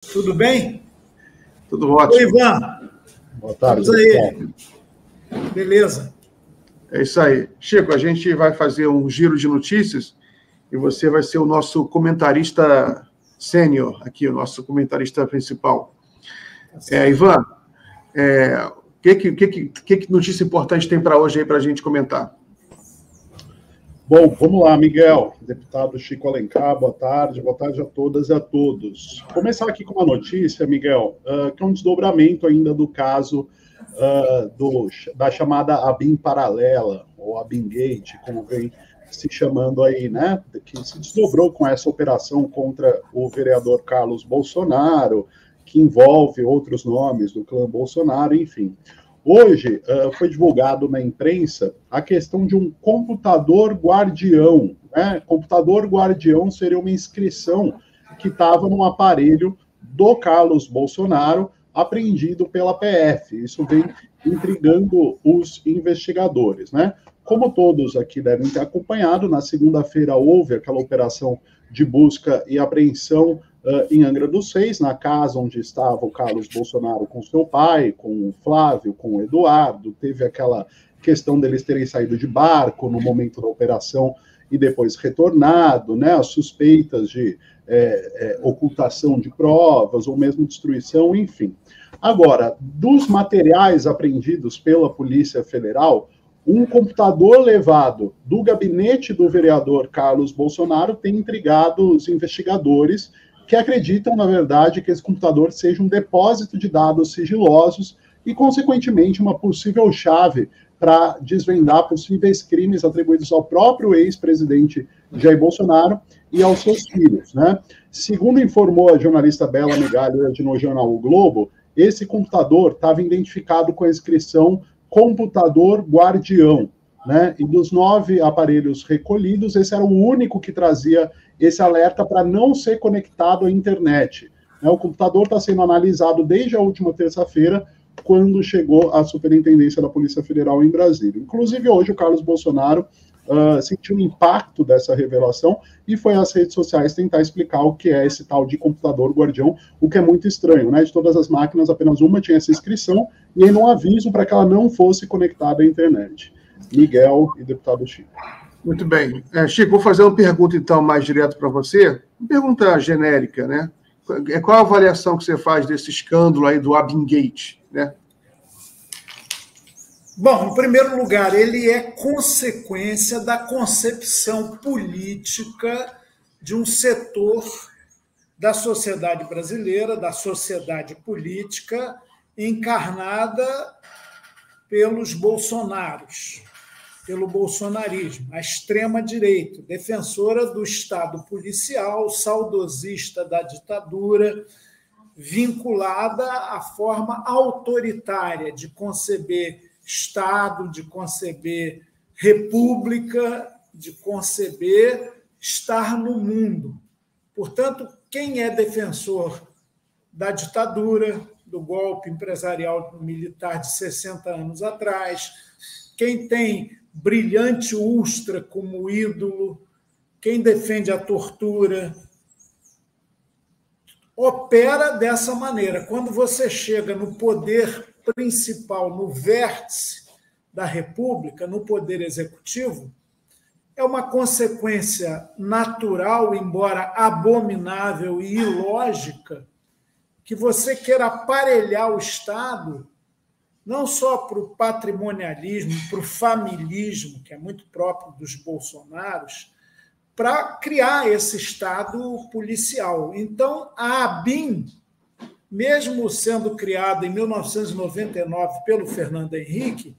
Tudo bem? Tudo ótimo. Oi, Ivan. Boa tarde. Vamos aí. Beleza. É isso aí. Chico, a gente vai fazer um giro de notícias e você vai ser o nosso comentarista sênior aqui, o nosso comentarista principal. Ivan, que notícia importante tem para hoje aí para a gente comentar? Bom, vamos lá, Miguel, deputado Chico Alencar, boa tarde a todas e a todos. Vou começar aqui com uma notícia, Miguel, que é um desdobramento ainda do caso da chamada ABIN paralela, ou ABIN Gate, como vem se chamando aí, né, que se desdobrou com essa operação contra o vereador Carlos Bolsonaro, que envolve outros nomes do clã Bolsonaro, enfim. Hoje foi divulgado na imprensa a questão de um computador guardião. Né? Computador guardião seria uma inscrição que estava num aparelho do Carlos Bolsonaro, apreendido pela PF. Isso vem intrigando os investigadores. Né? Como todos aqui devem ter acompanhado, na segunda-feira houve aquela operação de busca e apreensão em Angra dos Reis, na casa onde estava o Carlos Bolsonaro com seu pai, com o Flávio, com o Eduardo. Teve aquela questão deles terem saído de barco no momento da operação e depois retornado, né? As suspeitas de ocultação de provas ou mesmo destruição, enfim. Agora, dos materiais apreendidos pela Polícia Federal, um computador levado do gabinete do vereador Carlos Bolsonaro tem intrigado os investigadores que acreditam, na verdade, que esse computador seja um depósito de dados sigilosos e, consequentemente, uma possível chave para desvendar possíveis crimes atribuídos ao próprio ex-presidente Jair Bolsonaro e aos seus filhos. Né? Segundo informou a jornalista Bela Megali hoje no jornal O Globo, esse computador estava identificado com a inscrição computador guardião. Né? E dos 9 aparelhos recolhidos, esse era o único que trazia esse alerta para não ser conectado à internet. Né? O computador está sendo analisado desde a última terça-feira, quando chegou à Superintendência da Polícia Federal em Brasília. Inclusive, hoje, o Carlos Bolsonaro sentiu o impacto dessa revelação e foi às redes sociais tentar explicar o que é esse tal de computador guardião, o que é muito estranho, né? De todas as máquinas, apenas uma tinha essa inscrição e aí um aviso para que ela não fosse conectada à internet. Miguel e deputado Chico. Muito bem. Chico, vou fazer uma pergunta, então, mais direto para você. Uma pergunta genérica, né? Qual a avaliação que você faz desse escândalo aí do ABIN Gate, né? Bom, em primeiro lugar, ele é consequência da concepção política de um setor da sociedade brasileira, da sociedade política, encarnada pelos bolsonaros, pelo bolsonarismo, a extrema-direita, defensora do Estado policial, saudosista da ditadura, vinculada à forma autoritária de conceber Estado, de conceber república, de conceber estar no mundo. Portanto, quem é defensor da ditadura, do golpe empresarial militar de 60 anos atrás, quem tem Brilhante Ustra como ídolo, quem defende a tortura, opera dessa maneira. Quando você chega no poder principal, no vértice da República, no poder executivo, é uma consequência natural, embora abominável e ilógica, que você queira aparelhar o Estado não só para o patrimonialismo, para o familismo, que é muito próprio dos bolsonaros, para criar esse Estado policial. Então, a ABIN, mesmo sendo criada em 1999 pelo Fernando Henrique,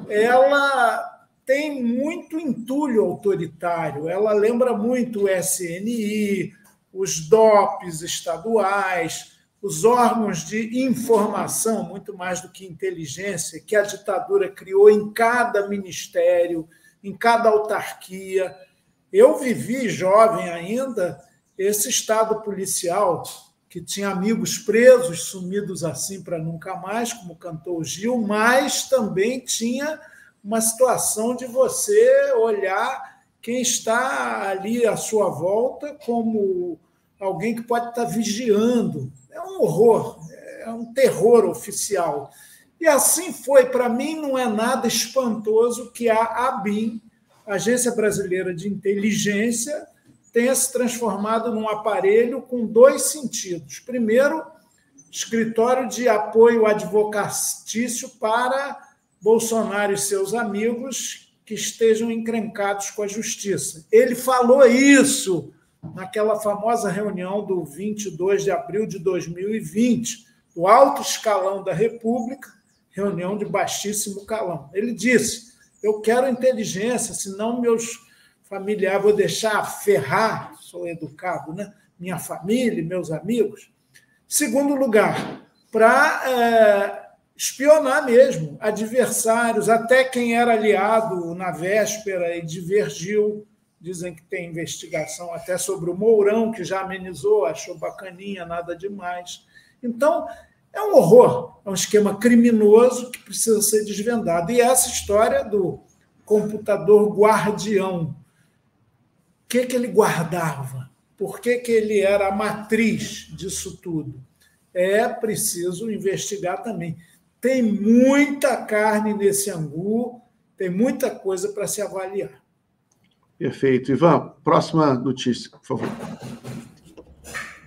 ela tem muito entulho autoritário. Ela lembra muito o SNI, os DOPs estaduais, os órgãos de informação, muito mais do que inteligência, que a ditadura criou em cada ministério, em cada autarquia. Eu vivi, jovem ainda, esse Estado policial, que tinha amigos presos, sumidos assim para nunca mais, como cantou o Gil, mas também tinha uma situação de você olhar quem está ali à sua volta como alguém que pode estar vigiando. É um horror, é um terror oficial. E assim foi. Para mim, não é nada espantoso que a ABIN, Agência Brasileira de Inteligência, tenha se transformado num aparelho com dois sentidos. Primeiro, escritório de apoio advocatício para Bolsonaro e seus amigos que estejam encrencados com a justiça. Ele falou isso naquela famosa reunião do 22 de abril de 2020, do alto escalão da República, reunião de baixíssimo calão. Ele disse: eu quero inteligência, senão meus familiares vou deixar ferrar, sou educado, né? Minha família, meus amigos. Segundo lugar, para espionar mesmo adversários, até quem era aliado na véspera e divergiu. Dizem que tem investigação até sobre o Mourão, que já amenizou, achou bacaninha, nada demais. Então, é um horror, é um esquema criminoso que precisa ser desvendado. E essa história do computador guardião, o que ele guardava? Por que ele era a matriz disso tudo? É preciso investigar também. Tem muita carne nesse angu, tem muita coisa para se avaliar. Perfeito. Ivan, próxima notícia, por favor.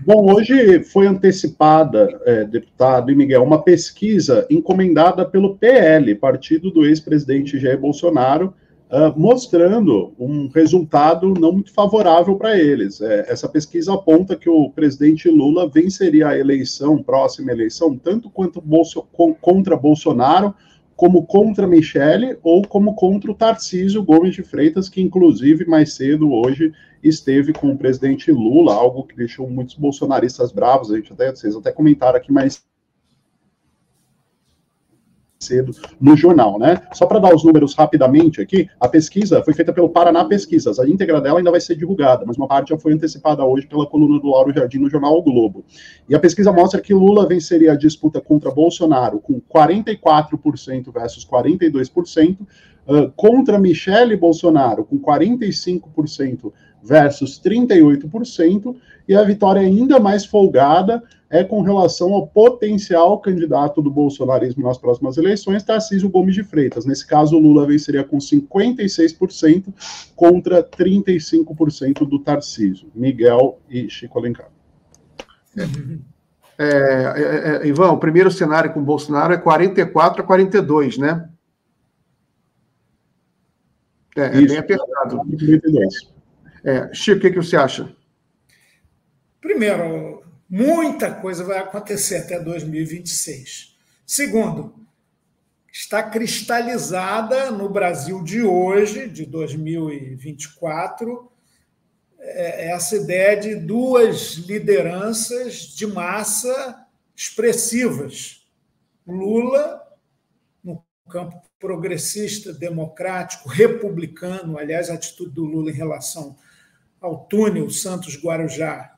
Bom, hoje foi antecipada, deputado e Miguel, uma pesquisa encomendada pelo PL, partido do ex-presidente Jair Bolsonaro, mostrando um resultado não muito favorável para eles. Essa pesquisa aponta que o presidente Lula venceria a eleição, próxima eleição, tanto quanto contra Bolsonaro, como contra Michele ou como contra o Tarcísio Gomes de Freitas, que inclusive mais cedo hoje esteve com o presidente Lula, algo que deixou muitos bolsonaristas bravos. Vocês até comentaram aqui mais cedo no jornal, né? Só para dar os números rapidamente aqui, a pesquisa foi feita pelo Paraná Pesquisas, a íntegra dela ainda vai ser divulgada, mas uma parte já foi antecipada hoje pela coluna do Lauro Jardim no jornal O Globo. E a pesquisa mostra que Lula venceria a disputa contra Bolsonaro com 44% versus 42%, contra Michele Bolsonaro com 45% versus 38%, e a vitória ainda mais folgada é com relação ao potencial candidato do bolsonarismo nas próximas eleições, Tarcísio Gomes de Freitas. Nesse caso, o Lula venceria com 56% contra 35% do Tarcísio. Miguel e Chico Alencar. Ivan, o primeiro cenário com o Bolsonaro é 44-42, né? É bem apertado. Chico, o que você acha? Primeiro, muita coisa vai acontecer até 2026. Segundo, está cristalizada no Brasil de hoje, de 2024, essa ideia de duas lideranças de massa expressivas. Lula, no campo progressista, democrático, republicano, aliás, a atitude do Lula em relação ao túnel Santos-Guarujá,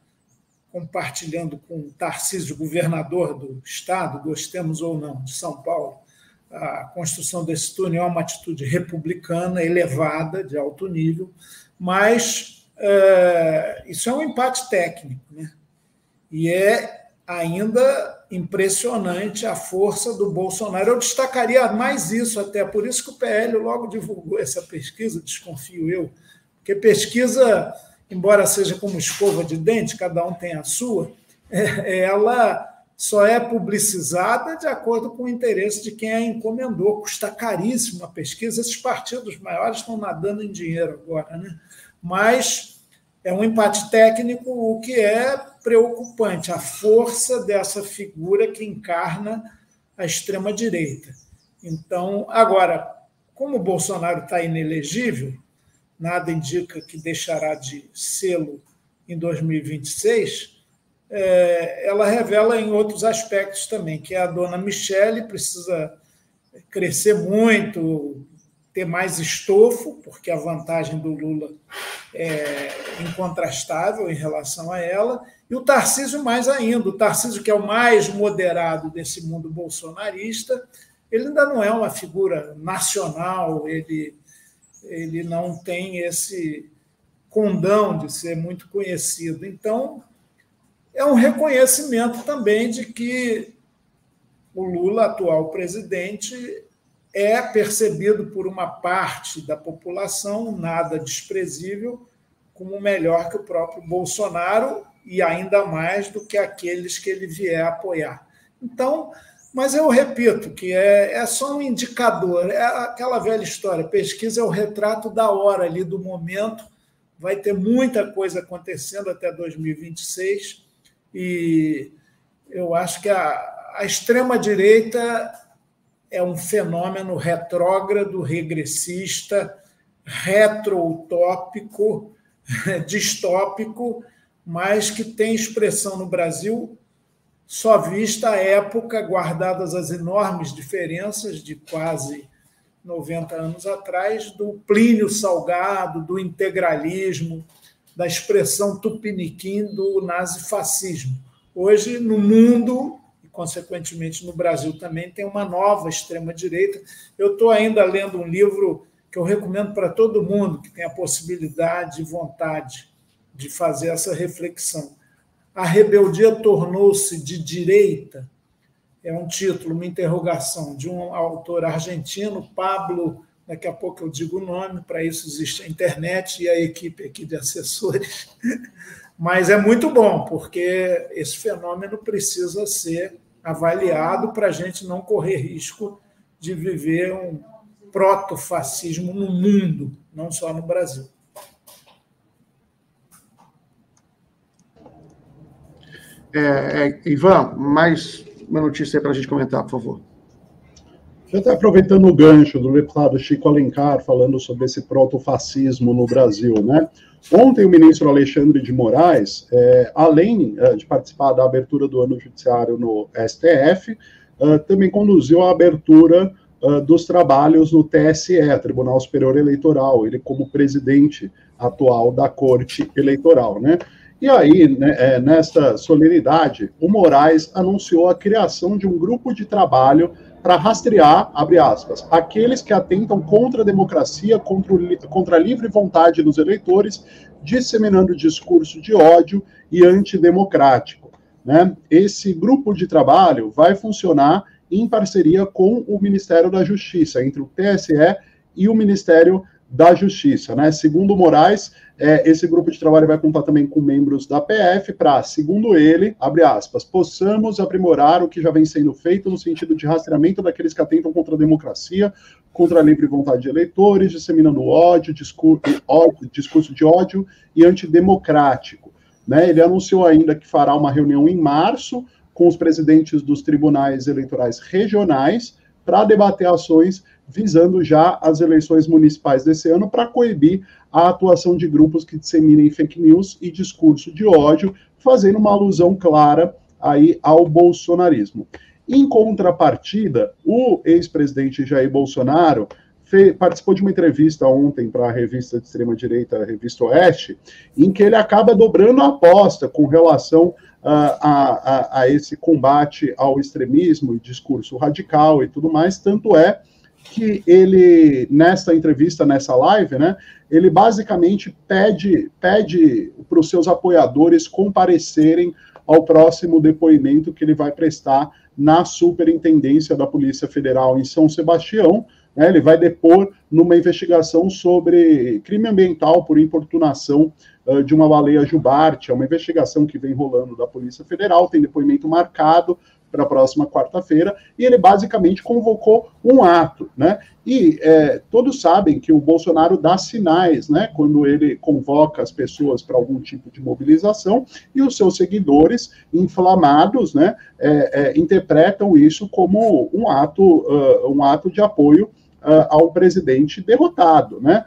compartilhando com o Tarcísio, governador do Estado, gostemos ou não, de São Paulo, a construção desse túnel é uma atitude republicana, elevada, de alto nível, mas isso é um empate técnico, né? E é ainda impressionante a força do Bolsonaro. Eu destacaria mais isso até, por isso que o PL logo divulgou essa pesquisa, desconfio eu, porque pesquisa, embora seja como escova de dente, cada um tem a sua, ela só é publicizada de acordo com o interesse de quem a encomendou. Custa caríssimo a pesquisa, esses partidos maiores estão nadando em dinheiro agora, né? Mas é um empate técnico, o que é preocupante, a força dessa figura que encarna a extrema-direita. Então, agora, como o Bolsonaro está inelegível, nada indica que deixará de sê-lo em 2026, ela revela em outros aspectos também, que a dona Michele precisa crescer muito, ter mais estofo, porque a vantagem do Lula é incontrastável em relação a ela, e o Tarcísio mais ainda. O Tarcísio, que é o mais moderado desse mundo bolsonarista, ele ainda não é uma figura nacional, ele não tem esse condão de ser muito conhecido. Então, é um reconhecimento também de que o Lula, atual presidente, é percebido por uma parte da população, nada desprezível, como melhor que o próprio Bolsonaro e ainda mais do que aqueles que ele vier apoiar. Então, mas eu repito que é só um indicador, é aquela velha história, pesquisa é o retrato da hora ali, do momento, vai ter muita coisa acontecendo até 2026 e eu acho que a extrema-direita é um fenômeno retrógrado, regressista, retro-utópico, distópico, mas que tem expressão no Brasil só vista à época, guardadas as enormes diferenças de quase 90 anos atrás, do Plínio Salgado, do integralismo, da expressão tupiniquim do nazifascismo. Hoje, no mundo, e consequentemente no Brasil também, tem uma nova extrema-direita. Eu estou ainda lendo um livro que eu recomendo para todo mundo que tem a possibilidade e vontade de fazer essa reflexão. A rebeldia tornou-se de direita? É um título, uma interrogação, de um autor argentino, Pablo, daqui a pouco eu digo o nome, para isso existe a internet e a equipe aqui de assessores, mas é muito bom, porque esse fenômeno precisa ser avaliado para a gente não correr risco de viver um protofascismo no mundo, não só no Brasil. Ivan, mais uma notícia aí para a gente comentar, por favor. Já está aproveitando o gancho do deputado Chico Alencar, falando sobre esse protofascismo no Brasil, né? Ontem o ministro Alexandre de Moraes, além de participar da abertura do ano judiciário no STF, também conduziu a abertura dos trabalhos no TSE, Tribunal Superior Eleitoral, ele como presidente atual da Corte Eleitoral, né? E aí, né, nesta solenidade, o Moraes anunciou a criação de um grupo de trabalho para rastrear, abre aspas, aqueles que atentam contra a democracia, contra a livre vontade dos eleitores, disseminando discurso de ódio e antidemocrático, né? Esse grupo de trabalho vai funcionar em parceria com o Ministério da Justiça, entre o TSE e o Ministério da Justiça, né? Segundo Moraes, esse grupo de trabalho vai contar também com membros da PF para, segundo ele, abre aspas, possamos aprimorar o que já vem sendo feito no sentido de rastreamento daqueles que atentam contra a democracia, contra a livre vontade de eleitores, disseminando ódio, discurso de ódio e antidemocrático, né? Ele anunciou ainda que fará uma reunião em março com os presidentes dos tribunais eleitorais regionais para debater ações visando já as eleições municipais desse ano para coibir a atuação de grupos que disseminem fake news e discurso de ódio, fazendo uma alusão clara aí ao bolsonarismo. Em contrapartida, o ex-presidente Jair Bolsonaro participou de uma entrevista ontem para a revista de extrema-direita, a Revista Oeste, em que ele acaba dobrando a aposta com relação a esse combate ao extremismo e discurso radical e tudo mais, tanto é que ele, nessa entrevista, nessa live, né, ele basicamente pede para os seus apoiadores comparecerem ao próximo depoimento que ele vai prestar na Superintendência da Polícia Federal em São Sebastião, né? Ele vai depor numa investigação sobre crime ambiental por importunação de uma baleia jubarte. É uma investigação que vem rolando da Polícia Federal, tem depoimento marcado para a próxima quarta-feira, e ele basicamente convocou um ato, né? E todos sabem que o Bolsonaro dá sinais, né, quando ele convoca as pessoas para algum tipo de mobilização, e os seus seguidores, inflamados, né, interpretam isso como um ato de apoio ao presidente derrotado, né?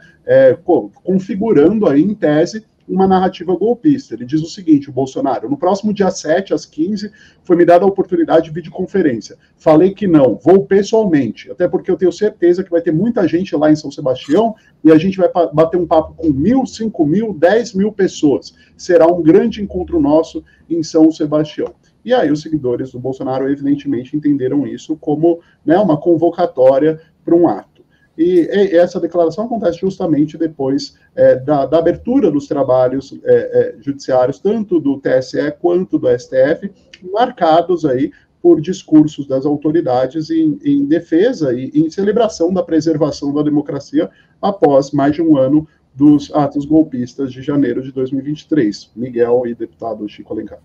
Configurando aí, em tese, uma narrativa golpista. Ele diz o seguinte, o Bolsonaro: no próximo dia 7, às 15, foi me dada a oportunidade de videoconferência. Falei que não, vou pessoalmente, até porque eu tenho certeza que vai ter muita gente lá em São Sebastião e a gente vai bater um papo com 1.000, 5.000, 10.000 pessoas. Será um grande encontro nosso em São Sebastião. E aí os seguidores do Bolsonaro, evidentemente, entenderam isso como, né, uma convocatória para um ato. E essa declaração acontece justamente depois da abertura dos trabalhos judiciários, tanto do TSE quanto do STF, marcados aí por discursos das autoridades em defesa e em celebração da preservação da democracia após mais de um ano dos atos golpistas de janeiro de 2023. Miguel e deputado Chico Alencar.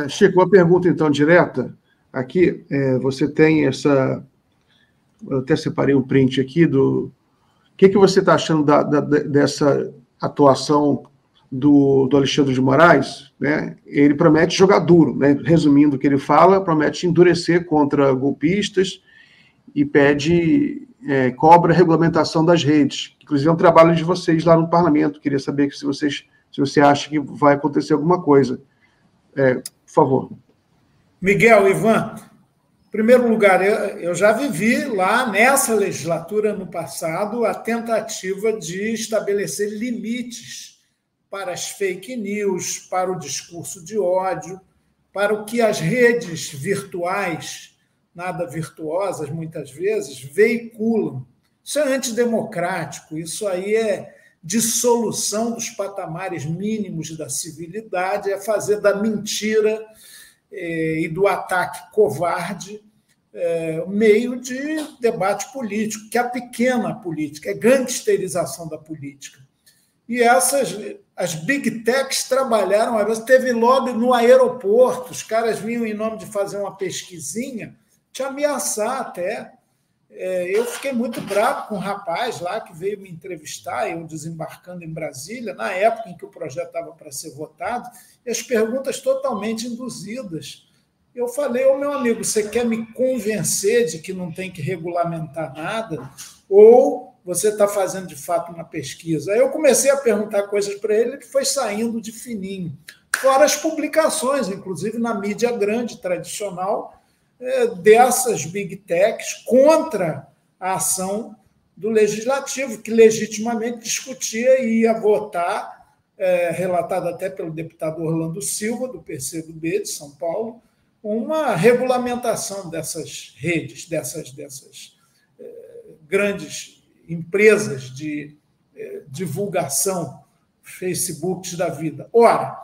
Chico, uma pergunta, então, direta. Aqui, você tem essa... Eu até separei um print aqui do... O que você está achando dessa atuação do Alexandre de Moraes? Né? Ele promete jogar duro, né? Resumindo o que ele fala, promete endurecer contra golpistas e cobra a regulamentação das redes. Inclusive, é um trabalho de vocês lá no parlamento. Queria saber se você acha que vai acontecer alguma coisa. Por favor. Miguel, Ivan, em primeiro lugar, eu já vivi lá nessa legislatura, no passado, a tentativa de estabelecer limites para as fake news, para o discurso de ódio, para o que as redes virtuais, nada virtuosas muitas vezes, veiculam. Isso é antidemocrático, isso aí é dissolução dos patamares mínimos da civilidade, é fazer da mentira e do ataque covarde meio de debate político, que é a pequena política, é gangsterização da política. E as big techs trabalharam, às vezes teve lobby no aeroporto, os caras vinham em nome de fazer uma pesquisinha, te ameaçar até. Eu fiquei muito bravo com um rapaz lá que veio me entrevistar, eu desembarcando em Brasília, na época em que o projeto estava para ser votado, e as perguntas totalmente induzidas. Eu falei, meu amigo, você quer me convencer de que não tem que regulamentar nada? Ou você está fazendo, de fato, uma pesquisa? Aí eu comecei a perguntar coisas para ele, que foi saindo de fininho. Fora as publicações, inclusive na mídia grande, tradicional, dessas big techs contra a ação do Legislativo, que legitimamente discutia e ia votar, relatado até pelo deputado Orlando Silva, do PCdoB de São Paulo, uma regulamentação dessas redes, dessas grandes empresas de divulgação, Facebooks da vida. Ora,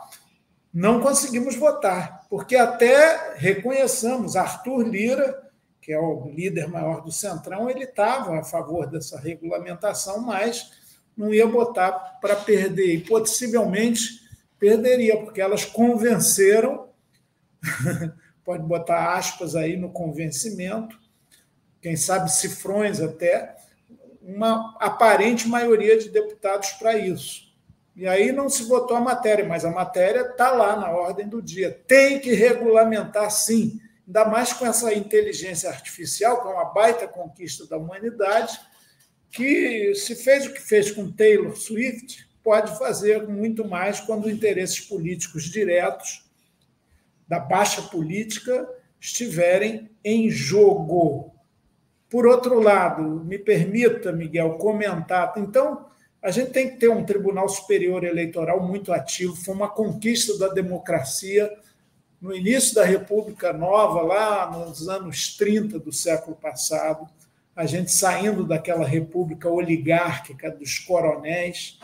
não conseguimos votar, porque até reconheçamos, Arthur Lira, que é o líder maior do Centrão, ele estava a favor dessa regulamentação, mas não ia votar para perder, e possivelmente perderia, porque elas convenceram, pode botar aspas aí no convencimento, quem sabe cifrões até, uma aparente maioria de deputados para isso. E aí não se votou a matéria, mas a matéria está lá na ordem do dia. Tem que regulamentar, sim, ainda mais com essa inteligência artificial, que é uma baita conquista da humanidade, que se fez o que fez com Taylor Swift, pode fazer muito mais quando interesses políticos diretos da baixa política estiverem em jogo. Por outro lado, me permita, Miguel, comentar. Então, a gente tem que ter um Tribunal Superior Eleitoral muito ativo. Foi uma conquista da democracia no início da República Nova, lá nos anos 30 do século passado, a gente saindo daquela república oligárquica dos coronéis,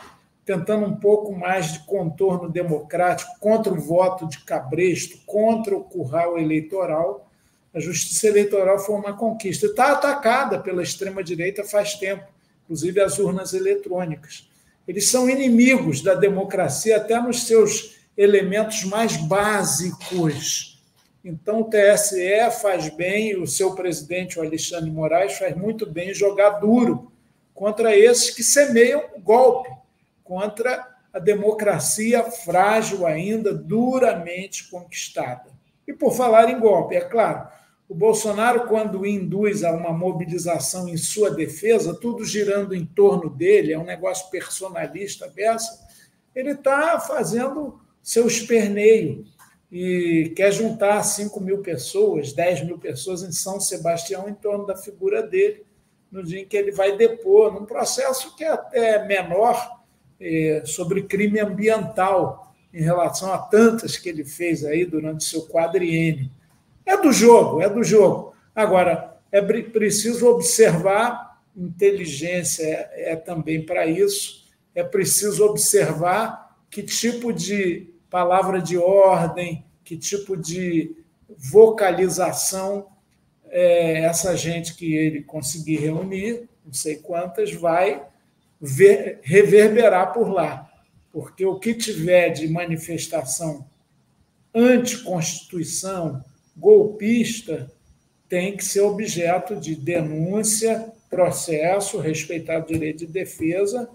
tentando um pouco mais de contorno democrático contra o voto de cabresto, contra o curral eleitoral. A justiça eleitoral foi uma conquista. Está atacada pela extrema-direita faz tempo, inclusive as urnas eletrônicas. Eles são inimigos da democracia até nos seus elementos mais básicos. Então, o TSE faz bem, o seu presidente, o Alexandre de Moraes, faz muito bem jogar duro contra esses que semeiam o golpe, contra a democracia frágil ainda, duramente conquistada. E por falar em golpe, é claro, o Bolsonaro, quando induz a uma mobilização em sua defesa, tudo girando em torno dele, é um negócio personalista, beça, ele está fazendo seu esperneio e quer juntar 5 mil pessoas, 10 mil pessoas em São Sebastião em torno da figura dele, no dia em que ele vai depor, num processo que é até menor, sobre crime ambiental, em relação a tantas que ele fez aí durante seu quadriênio. É do jogo, é do jogo. Agora, é preciso observar, inteligência é também para isso, é preciso observar que tipo de palavra de ordem, que tipo de vocalização essa gente que ele conseguir reunir, não sei quantas, vai reverberar por lá. Porque o que tiver de manifestação anticonstituição, golpista, tem que ser objeto de denúncia, processo, respeitar o direito de defesa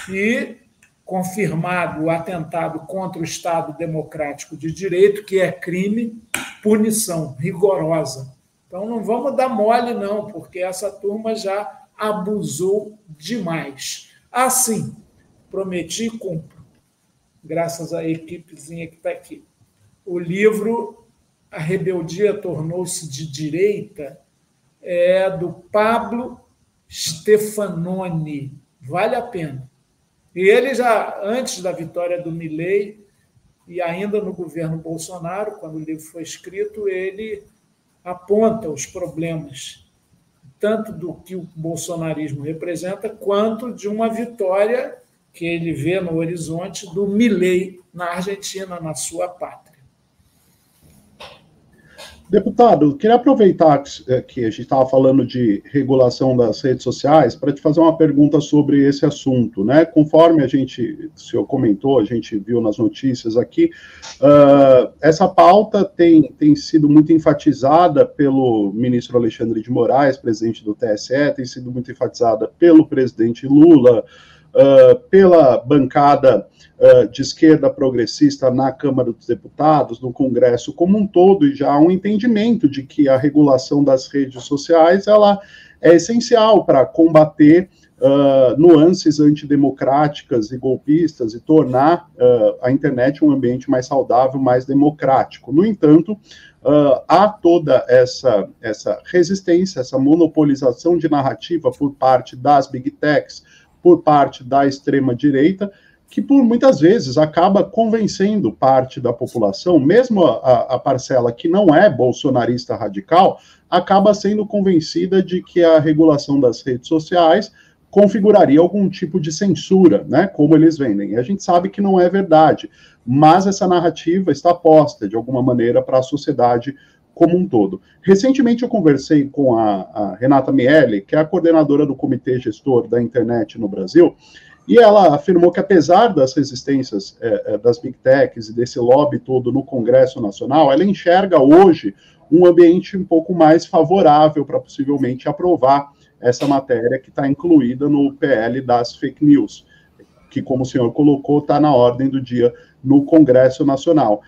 e, confirmado o atentado contra o Estado Democrático de Direito, que é crime, punição rigorosa. Então, não vamos dar mole, não, porque essa turma já abusou demais. Assim, prometi e cumpro, graças à equipezinha que está aqui. O livro A Rebeldia Tornou-se de Direita é do Pablo Stefanoni. Vale a pena. E ele já, antes da vitória do Milei, e ainda no governo Bolsonaro, quando o livro foi escrito, ele aponta os problemas, tanto do que o bolsonarismo representa, quanto de uma vitória que ele vê no horizonte do Milei na Argentina, na sua pátria. Deputado, queria aproveitar que a gente estava falando de regulação das redes sociais para te fazer uma pergunta sobre esse assunto, né? Conforme o senhor comentou, a gente viu nas notícias aqui, essa pauta tem sido muito enfatizada pelo ministro Alexandre de Moraes, presidente do TSE, tem sido muito enfatizada pelo presidente Lula, pela bancada de esquerda progressista na Câmara dos Deputados, no Congresso como um todo, e já há um entendimento de que a regulação das redes sociais ela é essencial para combater nuances antidemocráticas e golpistas e tornar a internet um ambiente mais saudável, mais democrático. No entanto, há toda essa resistência, essa monopolização de narrativa por parte das big techs, por parte da extrema-direita, que por muitas vezes acaba convencendo parte da população, mesmo a parcela que não é bolsonarista radical, acaba sendo convencida de que a regulação das redes sociais configuraria algum tipo de censura, né, como eles vendem. E a gente sabe que não é verdade, mas essa narrativa está posta, de alguma maneira, para a sociedade como um todo. Recentemente eu conversei com a Renata Miele, que é a coordenadora do Comitê Gestor da Internet no Brasil, e ela afirmou que, apesar das resistências das Big Techs e desse lobby todo no Congresso Nacional, ela enxerga hoje um ambiente um pouco mais favorável para possivelmente aprovar essa matéria que está incluída no PL das fake news, que, como o senhor colocou, está na ordem do dia no Congresso Nacional.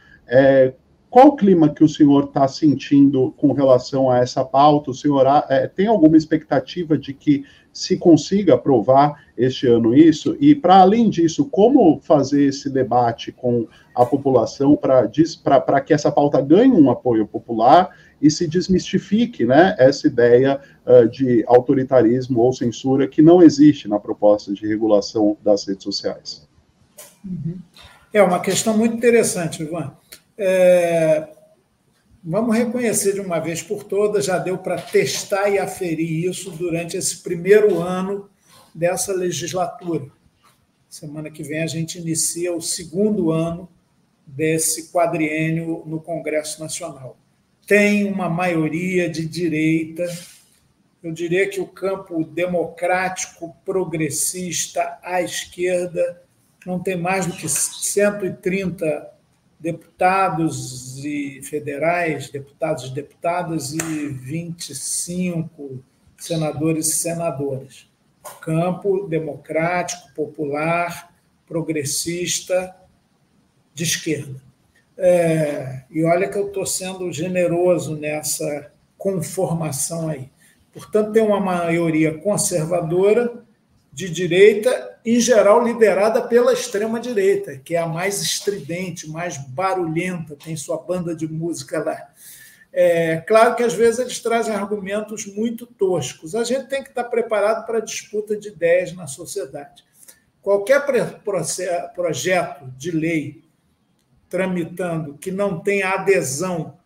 Qual o clima que o senhor está sentindo com relação a essa pauta? O senhor tem alguma expectativa de que se consiga aprovar este ano isso? E, para além disso, como fazer esse debate com a população para que essa pauta ganhe um apoio popular e se desmistifique, né, essa ideia de autoritarismo ou censura que não existe na proposta de regulação das redes sociais? É uma questão muito interessante, Ivan. Vamos reconhecer de uma vez por todas, já deu para testar e aferir isso durante esse primeiro ano dessa legislatura. Semana que vem a gente inicia o segundo ano desse quadriênio no Congresso Nacional. Tem uma maioria de direita, eu diria que o campo democrático, progressista, à esquerda, não tem mais do que 130 deputados e federais, deputados e deputadas, e 25 senadores e senadoras. Campo democrático, popular, progressista, de esquerda. E olha que eu estou sendo generoso nessa conformação aí. Portanto, tem uma maioria conservadora, de direita, em geral liderada pela extrema-direita, que é a mais estridente, mais barulhenta, tem sua banda de música lá. Claro que, às vezes, eles trazem argumentos muito toscos. A gente tem que estar preparado para a disputa de ideias na sociedade. Qualquer projeto de lei tramitando que não tenha adesão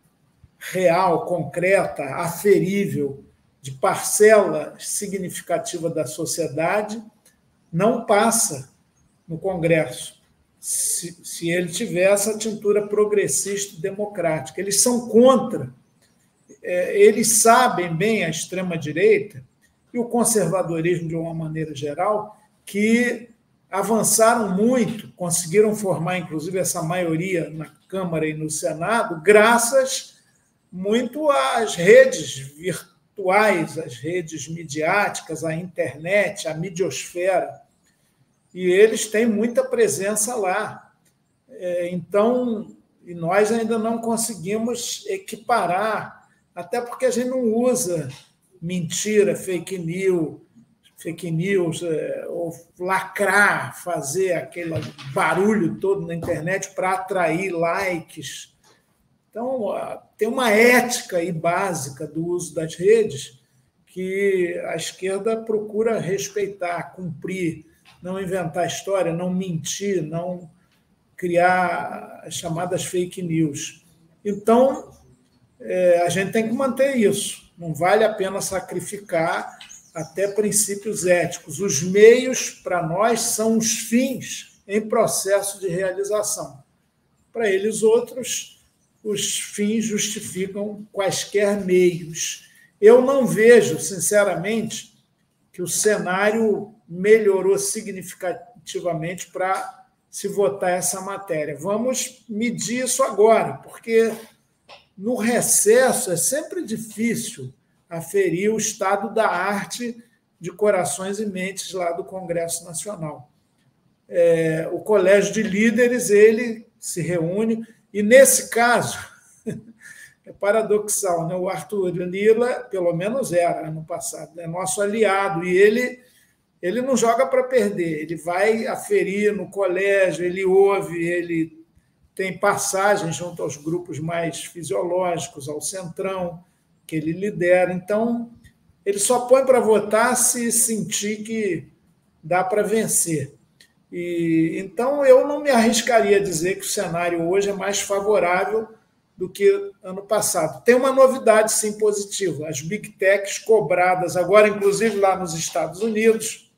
real, concreta, aferível de parcela significativa da sociedade, não passa no Congresso, se ele tiver essa tintura progressista e democrática. Eles são contra, eles sabem bem, a extrema-direita e o conservadorismo, de uma maneira geral, que avançaram muito, conseguiram formar, inclusive, essa maioria na Câmara e no Senado, graças muito às redes virtuais, às redes midiáticas, à internet, à midiosfera. E eles têm muita presença lá. Então, e nós ainda não conseguimos equiparar, até porque a gente não usa mentira, fake news, ou lacrar, fazer aquele barulho todo na internet para atrair likes. Então, tem uma ética aí básica do uso das redes que a esquerda procura respeitar, cumprir, não inventar história, não mentir, não criar as chamadas fake news. Então, a gente tem que manter isso. Não vale a pena sacrificar até princípios éticos. Os meios, para nós, são os fins em processo de realização. Para eles, outros, os fins justificam quaisquer meios. Eu não vejo, sinceramente, que o cenário melhorou significativamente para se votar essa matéria. Vamos medir isso agora, porque no recesso é sempre difícil aferir o estado da arte de corações e mentes lá do Congresso Nacional. O Colégio de Líderes, ele se reúne, e nesse caso, é paradoxal, né? O Arthur Lira, pelo menos era ano passado, é nosso aliado, e ele não joga para perder, ele vai aferir no colégio, ele ouve, ele tem passagem junto aos grupos mais fisiológicos, ao Centrão, que ele lidera. Então, ele só põe para votar se sentir que dá para vencer. Então, eu não me arriscaria a dizer que o cenário hoje é mais favorável do que ano passado. Tem uma novidade, sim, positiva. As Big Techs cobradas agora, inclusive lá nos Estados Unidos,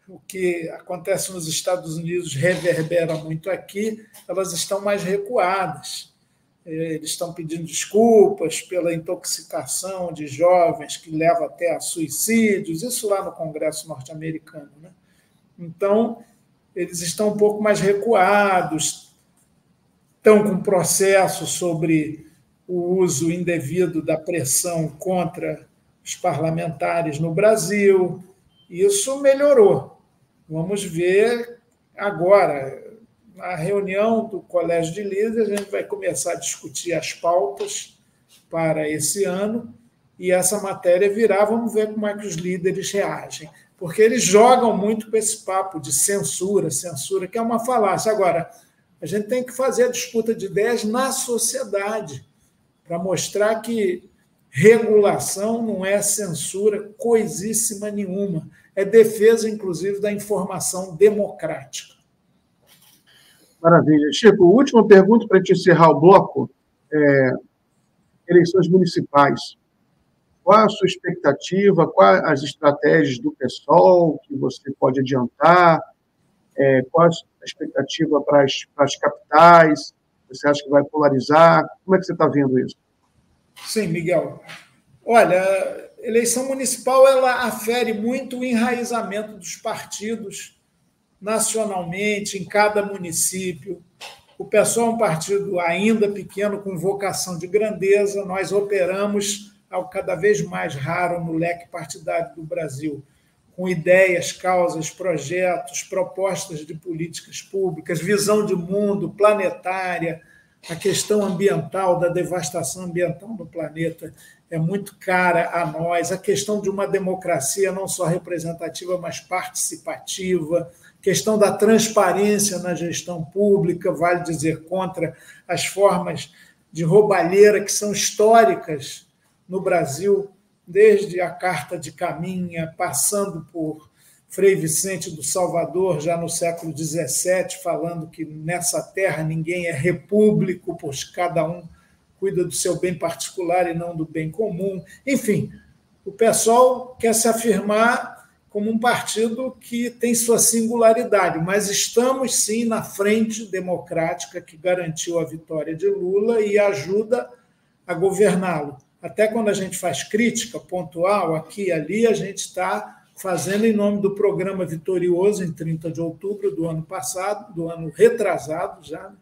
o que acontece nos Estados Unidos reverbera muito aqui, elas estão mais recuadas. Eles estão pedindo desculpas pela intoxicação de jovens que leva até a suicídios, isso lá no Congresso norte-americano, né? Então, eles estão um pouco mais recuados, estão com processo sobre o uso indevido da pressão contra os parlamentares no Brasil. Isso melhorou. Vamos ver agora. Na reunião do Colégio de Líderes, a gente vai começar a discutir as pautas para esse ano e essa matéria virá, vamos ver como é que os líderes reagem. Porque eles jogam muito com esse papo de censura, que é uma falácia. Agora, a gente tem que fazer a disputa de ideias na sociedade para mostrar que regulação não é censura coisíssima nenhuma. É defesa, inclusive, da informação democrática. Maravilha. Chico, última pergunta para te encerrar o bloco. Eleições municipais. Qual a sua expectativa? Quais as estratégias do PSOL que você pode adiantar? Qual a expectativa para as capitais? Você acha que vai polarizar? Como é que você está vendo isso? Sim, Miguel. Olha, a eleição municipal ela afere muito o enraizamento dos partidos nacionalmente, em cada município. O PSOL é um partido ainda pequeno, com vocação de grandeza. Nós operamos algo cada vez mais raro no leque partidário do Brasil, com ideias, causas, projetos, propostas de políticas públicas, visão de mundo planetária. A questão ambiental, da devastação ambiental no planeta é muito cara a nós. A questão de uma democracia não só representativa, mas participativa. Questão da transparência na gestão pública, vale dizer, contra as formas de roubalheira que são históricas no Brasil, desde a Carta de Caminha, passando por Frei Vicente do Salvador, já no século XVII, falando que nessa terra ninguém é repúblico, pois cada um cuida do seu bem particular e não do bem comum. Enfim, o PSOL quer se afirmar como um partido que tem sua singularidade, mas estamos, sim, na frente democrática que garantiu a vitória de Lula e ajuda a governá-lo. Até quando a gente faz crítica pontual, aqui e ali, a gente está fazendo em nome do programa vitorioso, em 30 de outubro do ano passado, do ano retrasado já,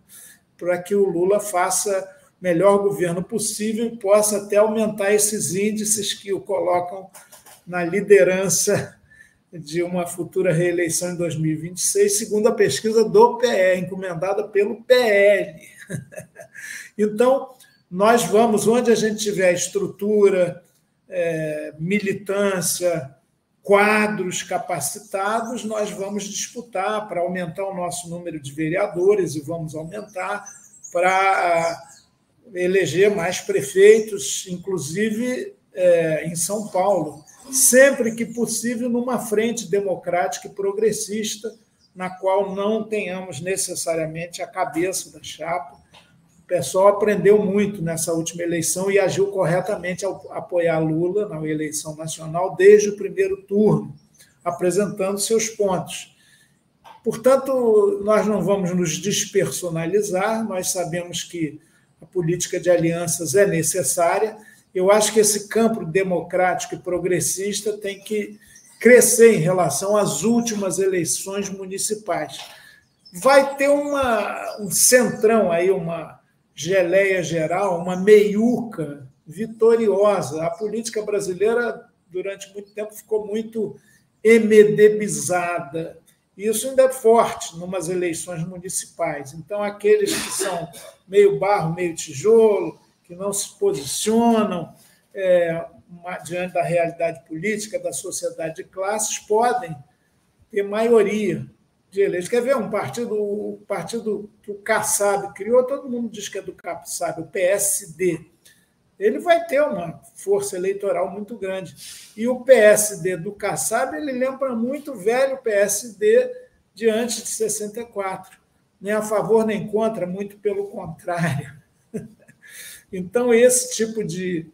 para que o Lula faça o melhor governo possível e possa até aumentar esses índices que o colocam na liderança de uma futura reeleição em 2026, segundo a pesquisa do PE, encomendada pelo PL. Então, nós vamos, onde a gente tiver estrutura, militância, quadros capacitados, nós vamos disputar para aumentar o nosso número de vereadores e vamos aumentar para eleger mais prefeitos, inclusive em São Paulo, sempre que possível numa frente democrática e progressista, na qual não tenhamos necessariamente a cabeça da chapa. O pessoal aprendeu muito nessa última eleição e agiu corretamente ao apoiar Lula na eleição nacional desde o primeiro turno, apresentando seus pontos. Portanto, nós não vamos nos despersonalizar, nós sabemos que a política de alianças é necessária. Eu acho que esse campo democrático e progressista tem que crescer em relação às últimas eleições municipais. Vai ter um centrão aí, uma geleia geral, uma meiuca vitoriosa. A política brasileira, durante muito tempo, ficou muito emedebizada. Isso ainda é forte em umas eleições municipais. Então, aqueles que são meio barro, meio tijolo, que não se posicionam diante da realidade política, da sociedade de classes, podem ter maioria de eleitos. Quer ver o partido que o Kassab criou, todo mundo diz que é do Kassab, o PSD. Ele vai ter uma força eleitoral muito grande. E o PSD do Kassab, ele lembra muito o velho PSD de antes de 64. Nem a favor nem contra, muito pelo contrário. Então, esse tipo de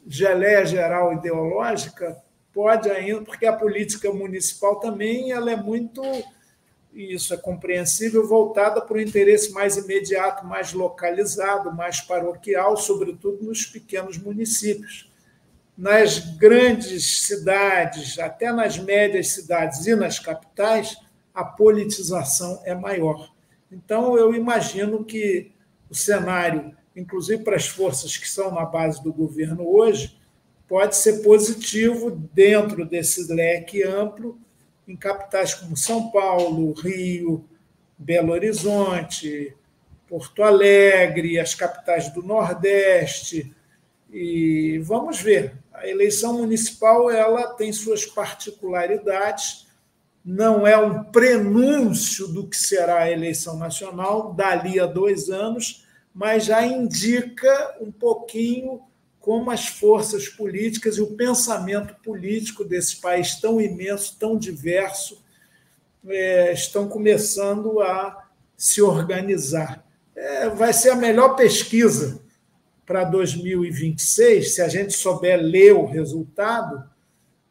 geleia geral ideológica pode ainda, porque a política municipal também ela é muito, e isso é compreensível, voltada para o interesse mais imediato, mais localizado, mais paroquial, sobretudo nos pequenos municípios. Nas grandes cidades, até nas médias cidades e nas capitais, a politização é maior. Então, eu imagino que o cenário, inclusive para as forças que estão na base do governo hoje, pode ser positivo dentro desse leque amplo, em capitais como São Paulo, Rio, Belo Horizonte, Porto Alegre, as capitais do Nordeste. E vamos ver. A eleição municipal ela tem suas particularidades, não é um prenúncio do que será a eleição nacional dali a 2 anos, mas já indica um pouquinho como as forças políticas e o pensamento político desse país tão imenso, tão diverso, estão começando a se organizar. Vai ser a melhor pesquisa para 2026, se a gente souber ler o resultado,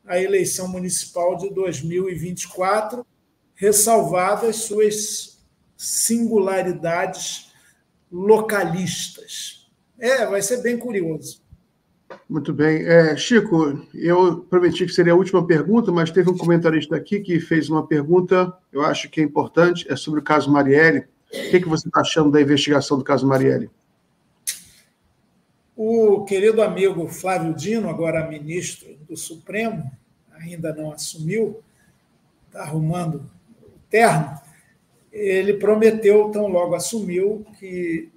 a eleição municipal de 2024, ressalvadas suas singularidades localistas. Vai ser bem curioso. Muito bem. Chico, eu prometi que seria a última pergunta, mas teve um comentarista aqui que fez uma pergunta, eu acho que é importante, é sobre o caso Marielle. O que você está achando da investigação do caso Marielle? O querido amigo Flávio Dino, agora ministro do Supremo, ainda não assumiu, está arrumando o terno, ele prometeu, tão logo assumiu, que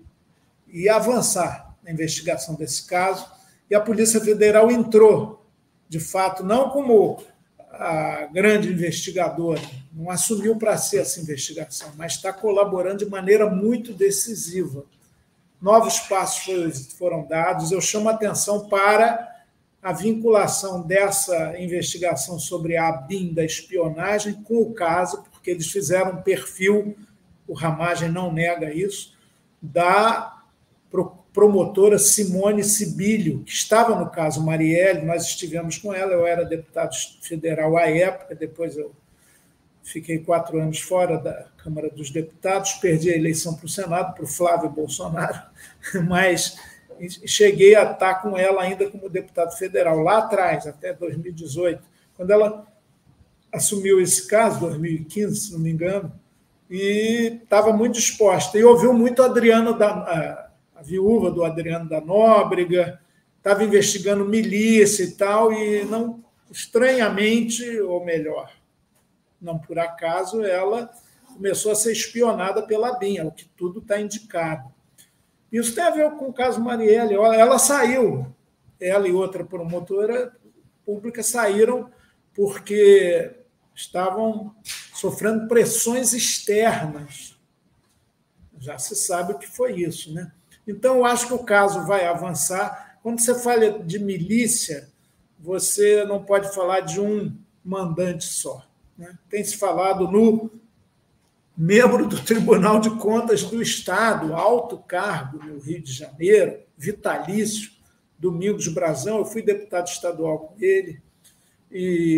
ia avançar na investigação desse caso, e a Polícia Federal entrou, de fato, não como a grande investigadora, não assumiu para ser essa investigação, mas está colaborando de maneira muito decisiva. Novos passos foram dados. Eu chamo a atenção para a vinculação dessa investigação sobre a ABIN da espionagem com o caso, porque eles fizeram um perfil, o Ramagem não nega isso, da promotora Simone Sibilio, que estava no caso Marielle, nós estivemos com ela, eu era deputado federal à época, depois eu fiquei 4 anos fora da Câmara dos Deputados, perdi a eleição para o Senado, para o Flávio Bolsonaro, mas cheguei a estar com ela ainda como deputado federal, lá atrás, até 2018, quando ela assumiu esse caso, 2015, se não me engano, e estava muito disposta. E ouviu muito a viúva do Adriano da Nóbrega, estava investigando milícia e tal, e não, estranhamente, ou melhor, não por acaso, ela começou a ser espionada pela BIM, o que tudo está indicado. Isso tem a ver com o caso Marielle. Ela saiu, ela e outra promotora pública saíram porque estavam sofrendo pressões externas. Já se sabe o que foi isso, né? Então, eu acho que o caso vai avançar. Quando você fala de milícia, você não pode falar de um mandante só, né? Tem se falado no membro do Tribunal de Contas do Estado, alto cargo no Rio de Janeiro, vitalício, Domingos Brazão, eu fui deputado estadual com ele,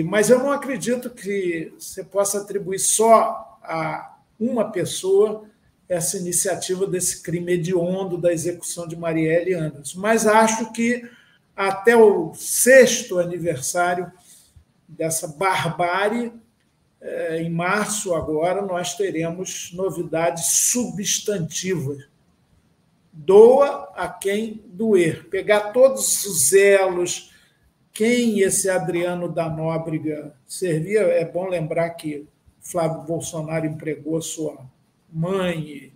mas eu não acredito que você possa atribuir só a uma pessoa essa iniciativa desse crime hediondo da execução de Marielle Anderson. Mas acho que até o 6º aniversário dessa barbárie, em março agora, nós teremos novidades substantivas. Doa a quem doer. Pegar todos os elos, quem esse Adriano da Nóbrega servia. É bom lembrar que Flávio Bolsonaro empregou sua mãe e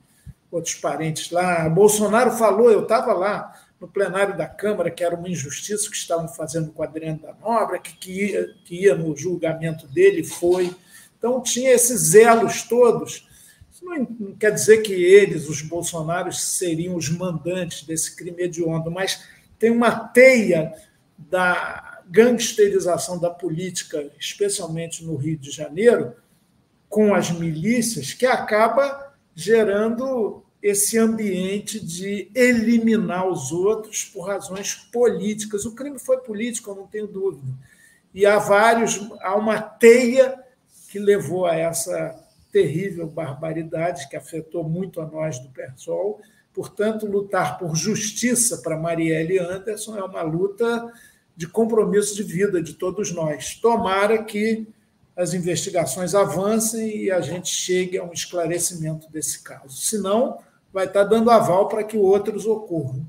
outros parentes lá. Bolsonaro falou, eu estava lá no plenário da Câmara, que era uma injustiça que estavam fazendo com o Adriano da Nóbrega, que ia no julgamento dele, foi. Então, tinha esses elos todos. Isso não quer dizer que eles, os bolsonaros, seriam os mandantes desse crime hediondo, mas tem uma teia da gangsterização da política, especialmente no Rio de Janeiro, com as milícias, que acaba gerando esse ambiente de eliminar os outros por razões políticas. O crime foi político, eu não tenho dúvida. E há uma teia que levou a essa terrível barbaridade que afetou muito a nós do PSOL. Portanto, lutar por justiça para Marielle Anderson é uma luta de compromisso de vida de todos nós. Tomara que as investigações avancem e a gente chegue a um esclarecimento desse caso. Senão, vai estar dando aval para que outros ocorram.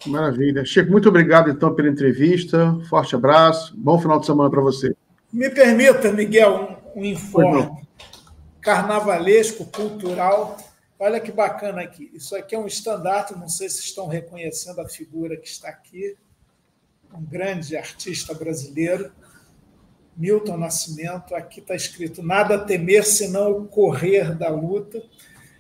Maravilha. Chico, muito obrigado, então, pela entrevista. Forte abraço. Bom final de semana para você. Me permita, Miguel, um informe carnavalesco, cultural. Olha que bacana aqui. Isso aqui é um estandarte, não sei se estão reconhecendo a figura que está aqui, um grande artista brasileiro, Milton Nascimento. Aqui está escrito: nada a temer senão o correr da luta.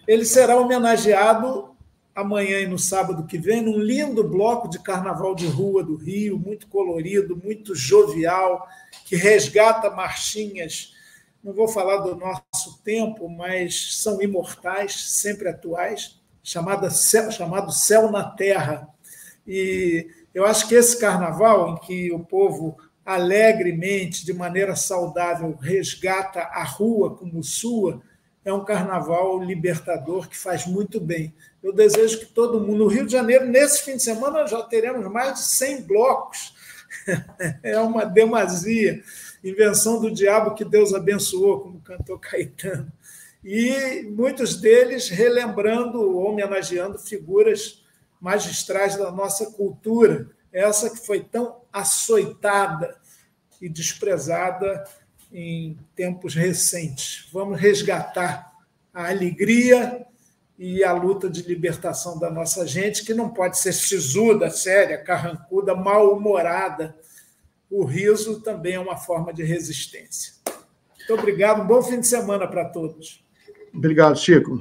Ele será homenageado amanhã e no sábado que vem, num lindo bloco de carnaval de rua do Rio, muito colorido, muito jovial, que resgata marchinhas, não vou falar do nosso tempo, mas são imortais, sempre atuais, chamado Céu na Terra. E eu acho que esse carnaval, em que o povo alegremente, de maneira saudável, resgata a rua como sua, é um carnaval libertador que faz muito bem. Eu desejo que todo mundo... No Rio de Janeiro, nesse fim de semana, já teremos mais de 100 blocos. É uma demasia. Invenção do diabo que Deus abençoou, como cantou Caetano. E muitos deles relembrando, homenageando figuras magistrais da nossa cultura, essa que foi tão açoitada e desprezada em tempos recentes. Vamos resgatar a alegria e a luta de libertação da nossa gente, que não pode ser sisuda, séria, carrancuda, mal-humorada. O riso também é uma forma de resistência. Muito obrigado, um bom fim de semana para todos. Obrigado, Chico.